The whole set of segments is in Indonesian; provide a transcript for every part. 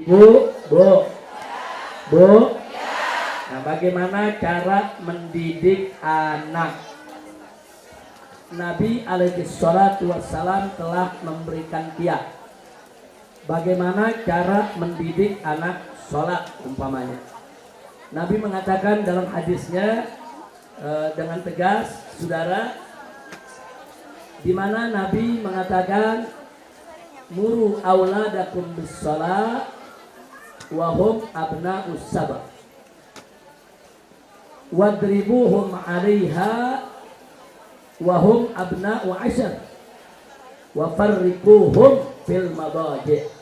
Bu, Bu, Bu. Nah, bagaimana cara mendidik anak? Nabi alaihi salatu wassalam telah memberikan kiat. Bagaimana cara mendidik anak sholat umpamanya. Nabi mengatakan dalam hadisnya dengan tegas, saudara, di mana Nabi mengatakan muru auladakum bis shalah wa hum abna'us saba wadribuhum 'alaiha wa hum abna'u 'ashar wa farriquhum fil madaji'.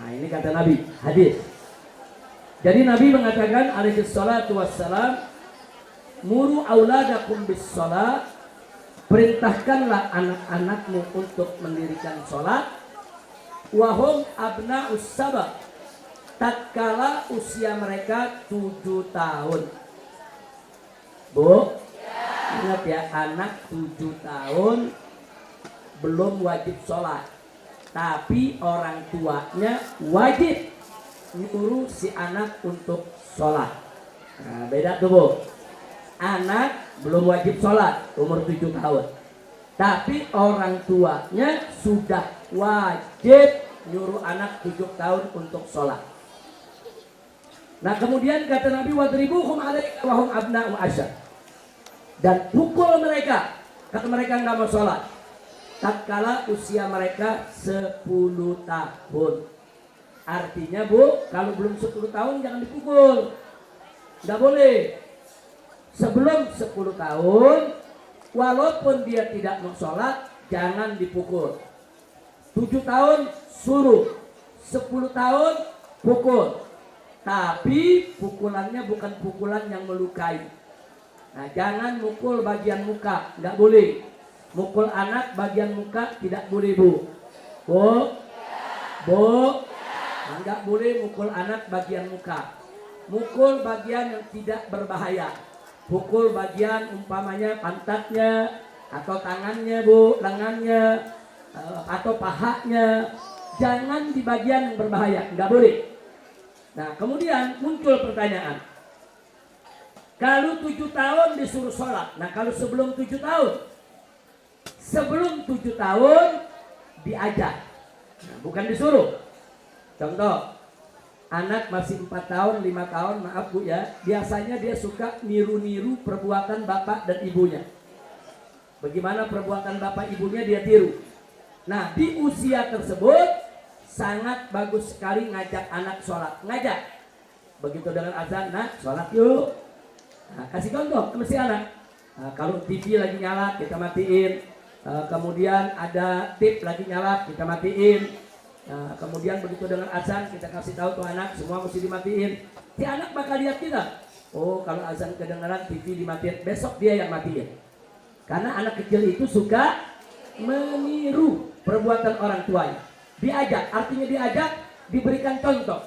Nah, ini kata Nabi, hadis. Jadi Nabi mengatakan alaihi salatu wassalam, muru auladakum bis shalah, perintahkanlah anak-anakmu untuk mendirikan sholat, wahum abna'us saba, tatkala usia mereka 7 tahun. Bu, ingat ya, anak 7 tahun belum wajib sholat, tapi orang tuanya wajib nyuruh si anak untuk sholat. Nah, beda tuh Bu. Anak belum wajib sholat umur 7 tahun, tapi orang tuanya sudah wajib nyuruh anak 7 tahun untuk sholat. Nah, kemudian kata Nabi, wadribuhum 'alaika wa hum abna'u 'ashar, dan pukul mereka, kata mereka nggak mau sholat, tatkala usia mereka 10 tahun. Artinya Bu, kalau belum 10 tahun jangan dipukul, nggak boleh. Sebelum 10 tahun, walaupun dia tidak mau sholat, jangan dipukul. 7 tahun suruh, 10 tahun pukul. Tapi pukulannya bukan pukulan yang melukai. Nah, jangan mukul bagian muka, nggak boleh. Mukul anak bagian muka tidak boleh Bu. Bu, Bu, nah, nggak boleh mukul anak bagian muka. Mukul bagian yang tidak berbahaya. Pukul bagian umpamanya pantatnya atau tangannya Bu, lengannya atau pahanya. Jangan di bagian yang berbahaya, nggak boleh. Nah, kemudian muncul pertanyaan, kalau 7 tahun disuruh sholat, nah kalau sebelum 7 tahun, sebelum 7 tahun diajak, nah, bukan disuruh. Contoh, anak masih 4 tahun, 5 tahun, maaf Bu ya, biasanya dia suka niru-niru perbuatan bapak dan ibunya. Bagaimana perbuatan bapak ibunya dia tiru. Nah, di usia tersebut sangat bagus sekali ngajak anak sholat. Ngajak. Begitu dengan azan, nah sholat yuk. Nah, kasih contoh ke si anak. Nah, kalau TV lagi nyala, kita matiin. Kemudian ada tip lagi nyala, kita matiin. Nah, kemudian begitu dengan azan, kita kasih tahu tuh anak, semua mesti dimatiin. Si anak bakal lihat kita. Oh, kalau azan kedengaran, TV dimatiin. Besok dia yang matiin. Karena anak kecil itu suka meniru perbuatan orang tuanya. Diajak, artinya diajak, diberikan contoh.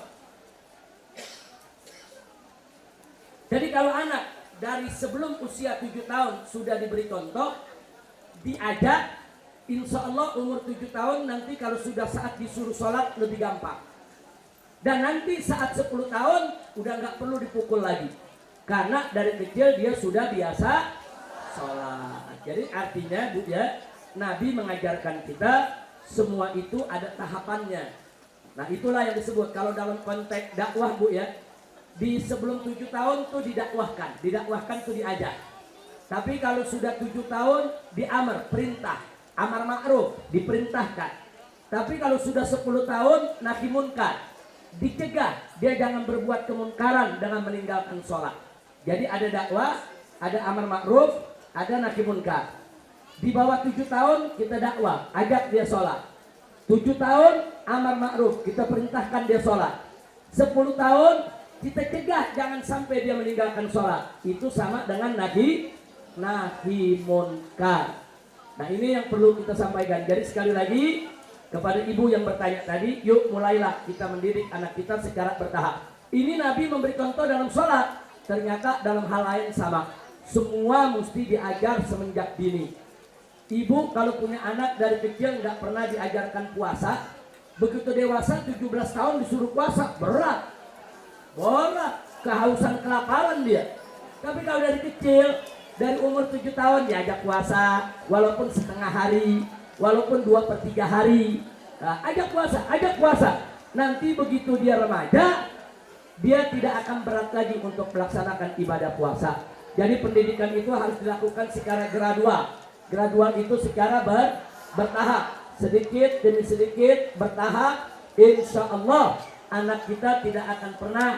Jadi kalau anak dari sebelum usia 7 tahun sudah diberi contoh, diajak, insya Allah umur 7 tahun nanti kalau sudah saat disuruh sholat lebih gampang. Dan nanti saat 10 tahun udah nggak perlu dipukul lagi. Karena dari kecil dia sudah biasa sholat. Jadi artinya Bu ya, Nabi mengajarkan kita semua itu ada tahapannya. Nah, itulah yang disebut kalau dalam konteks dakwah Bu ya, di sebelum 7 tahun tuh didakwahkan tuh diajak. Tapi kalau sudah 7 tahun diamar, perintah, amar ma'ruf, diperintahkan. Tapi kalau sudah 10 tahun nahi munkar, dicegah, dia jangan berbuat kemunkaran dengan meninggalkan sholat. Jadi ada dakwah, ada amar ma'ruf, ada nahi munkar. Di bawah 7 tahun kita dakwah, ajak dia sholat. 7 tahun amar ma'ruf, kita perintahkan dia sholat. 10 tahun kita cegah jangan sampai dia meninggalkan sholat. Itu sama dengan nahi munkar. Nah, ini yang perlu kita sampaikan. Jadi sekali lagi kepada ibu yang bertanya tadi, yuk mulailah kita mendidik anak kita secara bertahap. Ini Nabi memberi contoh dalam sholat, ternyata dalam hal lain sama. Semua mesti diajar semenjak dini. Ibu kalau punya anak dari kecil nggak pernah diajarkan puasa, Begitu dewasa 17 tahun disuruh puasa, berat. Kehausan, kelaparan dia. Tapi kalau dari kecil, dari umur 7 tahun diajak puasa, walaupun setengah hari, walaupun 2/3 hari. Nah, ajak puasa. Nanti begitu dia remaja, dia tidak akan berat lagi untuk melaksanakan ibadah puasa. Jadi pendidikan itu harus dilakukan secara gradual. Gradual itu secara bertahap, sedikit demi sedikit bertahap. Insya Allah anak kita tidak akan pernah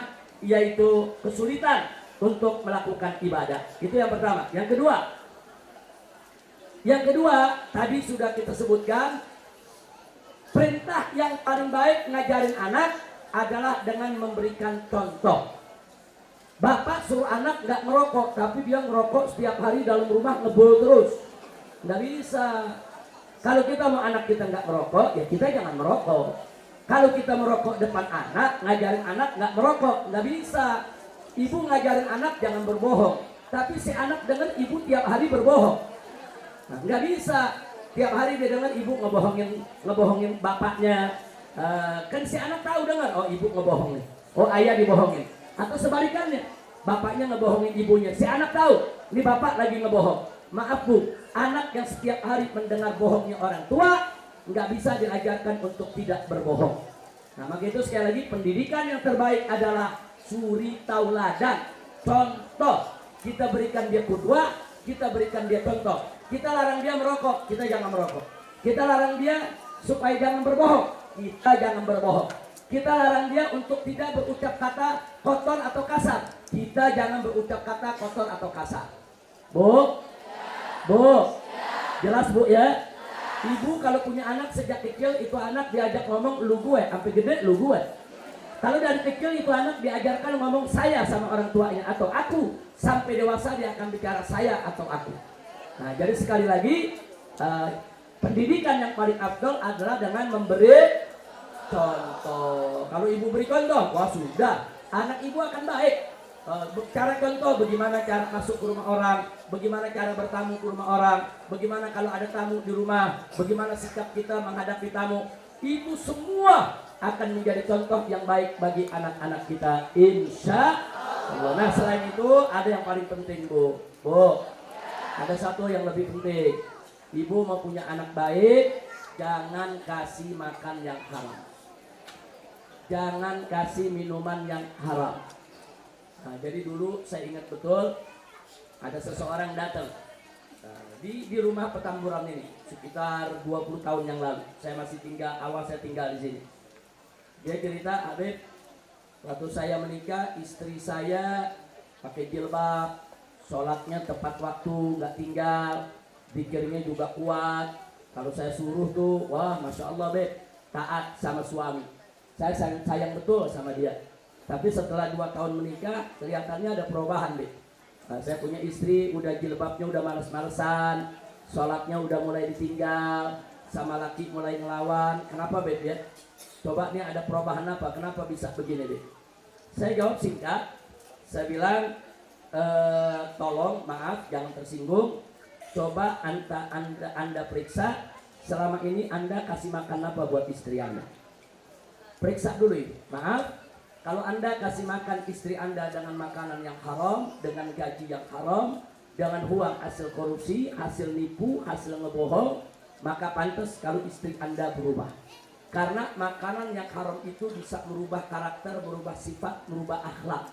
yaitu kesulitan untuk melakukan ibadah. Itu yang pertama. Yang kedua tadi sudah kita sebutkan, perintah yang paling baik ngajarin anak adalah dengan memberikan contoh. Bapak suruh anak nggak merokok, tapi dia ngerokok setiap hari dalam rumah, ngebul terus. Nggak bisa. Kalau kita mau anak kita nggak merokok, ya kita jangan merokok. Kalau kita merokok depan anak, ngajarin anak nggak merokok, nggak bisa. Ibu ngajarin anak jangan berbohong, tapi si anak dengar ibu tiap hari berbohong. Nah, nggak bisa. Tiap hari dia dengar ibu ngebohongin bapaknya. Kan si anak tahu dengar, oh ibu ngebohong nih, oh ayah dibohongin. Atau sebalikannya, bapaknya ngebohongin ibunya, si anak tahu ini bapak lagi ngebohong. Maaf bu, anak yang setiap hari mendengar bohongnya orang tua nggak bisa diajarkan untuk tidak berbohong. Nah maka itu sekali lagi, pendidikan yang terbaik adalah suri tauladan, contoh. Kita berikan dia qudwah, kita berikan dia contoh. Kita larang dia merokok, kita jangan merokok. Kita larang dia supaya jangan berbohong, kita jangan berbohong. Kita larang dia untuk tidak berucap kata kotor atau kasar, kita jangan berucap kata kotor atau kasar. Bu, jelas bu ya? Ibu kalau punya anak sejak kecil, itu anak diajak ngomong lu gue, sampai gede lu gue. Kalau dari kecil itu anak diajarkan ngomong saya sama orang tuanya atau aku, sampai dewasa dia akan bicara saya atau aku. Nah jadi sekali lagi, pendidikan yang paling afdal adalah dengan memberi contoh. Kalau ibu beri contoh, wah sudah, anak ibu akan baik. Cara contoh, bagaimana cara masuk ke rumah orang, bagaimana cara bertamu ke rumah orang, bagaimana kalau ada tamu di rumah, bagaimana sikap kita menghadapi tamu. Itu semua akan menjadi contoh yang baik bagi anak-anak kita, insya Allah. Nah selain itu ada yang paling penting bu, ada satu yang lebih penting. Ibu mau punya anak baik, jangan kasih makan yang haram, jangan kasih minuman yang haram. Nah, jadi dulu saya ingat betul ada seseorang datang di rumah Petamburan ini sekitar 20 tahun yang lalu. Saya masih awal saya tinggal di sini. Dia cerita, Habib, waktu saya menikah istri saya pakai jilbab, sholatnya tepat waktu, nggak tinggal, zikirnya juga kuat. Kalau saya suruh tuh, wah masya Allah Beb, taat sama suami. Saya sayang betul sama dia. Tapi setelah 2 tahun menikah, kelihatannya ada perubahan, Beb. Nah, saya punya istri, udah jilbabnya udah males-malesan, sholatnya udah mulai ditinggal, sama laki mulai ngelawan. Kenapa, Beb ya? Coba nih ada perubahan apa? Kenapa bisa begini, Beb? Saya jawab singkat, saya bilang, tolong, maaf, jangan tersinggung. Coba anda periksa, selama ini Anda kasih makan apa buat istri Anda? Periksa dulu itu, maaf. Kalau Anda kasih makan istri Anda dengan makanan yang haram, dengan gaji yang haram, dengan uang hasil korupsi, hasil nipu, hasil ngebohong, maka pantas kalau istri Anda berubah. Karena makanan yang haram itu bisa merubah karakter, merubah sifat, merubah akhlak.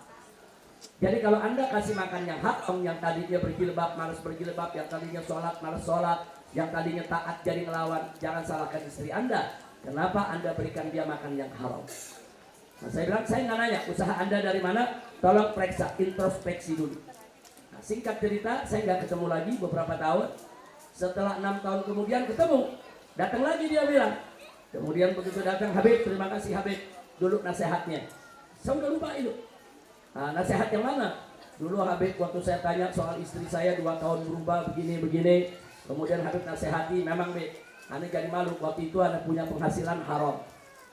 Jadi kalau Anda kasih makan yang haram, yang tadinya berjilbab, malas berjilbab, yang tadinya sholat, malas sholat, yang tadinya taat jadi ngelawan, jangan salahkan istri Anda. Kenapa Anda berikan dia makan yang haram? Nah, saya bilang, saya nggak nanya usaha Anda dari mana, tolong periksa, introspeksi dulu. Nah, singkat cerita, saya nggak ketemu lagi beberapa tahun. Setelah 6 tahun kemudian ketemu, datang lagi dia bilang. Kemudian begitu datang, Habib, terima kasih Habib, dulu nasihatnya. Saya udah lupa itu. Nah, nasihat yang mana? Dulu Habib waktu saya tanya soal istri saya 2 tahun berubah begini-begini. Kemudian Habib nasihati, memang Beb, Anda jadi malu, waktu itu Anda punya penghasilan haram.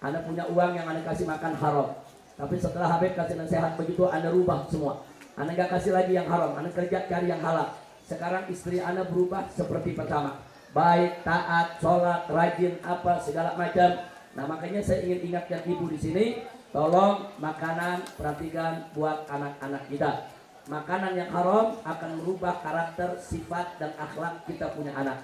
Anda punya uang yang Anda kasih makan haram. Tapi setelah Habib kasih nasihat begitu, Anda rubah semua. Anda gak kasih lagi yang haram, Anda kerja cari yang halal. Sekarang istri Anda berubah seperti pertama. Baik, taat, sholat, rajin, apa, segala macam. Nah makanya saya ingin ingatkan ibu di sini, tolong makanan perhatikan buat anak-anak kita. Makanan yang haram akan merubah karakter, sifat dan akhlak kita punya anak.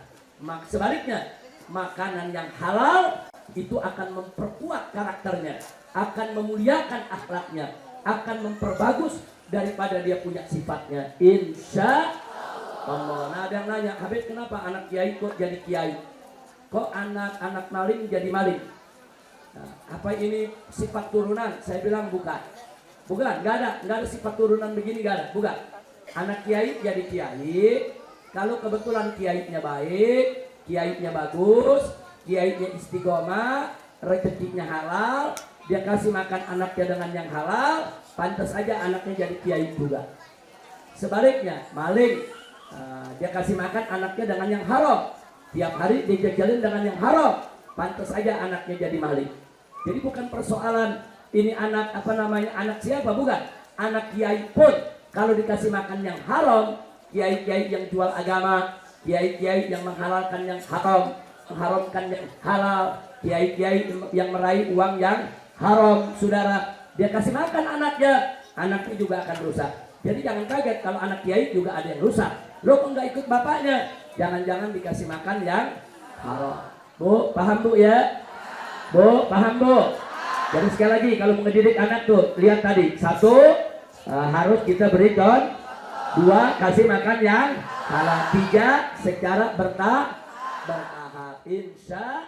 Sebaliknya, makanan yang halal itu akan memperkuat karakternya, akan memuliakan akhlaknya, akan memperbagus daripada dia punya sifatnya. Insya Allah. Nah ada yang nanya, Habib kenapa anak kiai kok jadi kiai? Kok anak maling jadi maling? Nah, apa ini sifat turunan? Saya bilang bukan. Bukan, nggak ada sifat turunan begini, nggak ada, bukan. Anak kiai jadi kiai kalau kebetulan kiainya baik, kiainya bagus, kiainya istiqomah, rezekinya halal, dia kasih makan anaknya dengan yang halal, pantas aja anaknya jadi kiai juga. Sebaliknya, maling, dia kasih makan anaknya dengan yang haram, tiap hari dijajalin dengan yang haram, pantas aja anaknya jadi maling. Jadi bukan persoalan ini anak anak siapa, bukan. Anak kiai pun kalau dikasih makan yang haram, kiai-kiai yang jual agama, kiai-kiai yang menghalalkan yang haram, mengharamkan yang halal, kiai-kiai yang meraih uang yang haram, saudara, dia kasih makan anaknya juga akan rusak. Jadi jangan kaget kalau anak kiai juga ada yang rusak. Lo kok nggak ikut bapaknya? Jangan-jangan dikasih makan yang haram. Bu, paham bu ya? Bu, paham bu? Jadi sekali lagi kalau mau ngedidik anak tuh, lihat tadi, satu harus kita berikan, dua kasih makan yang halal, tiga secara bertahap. Insya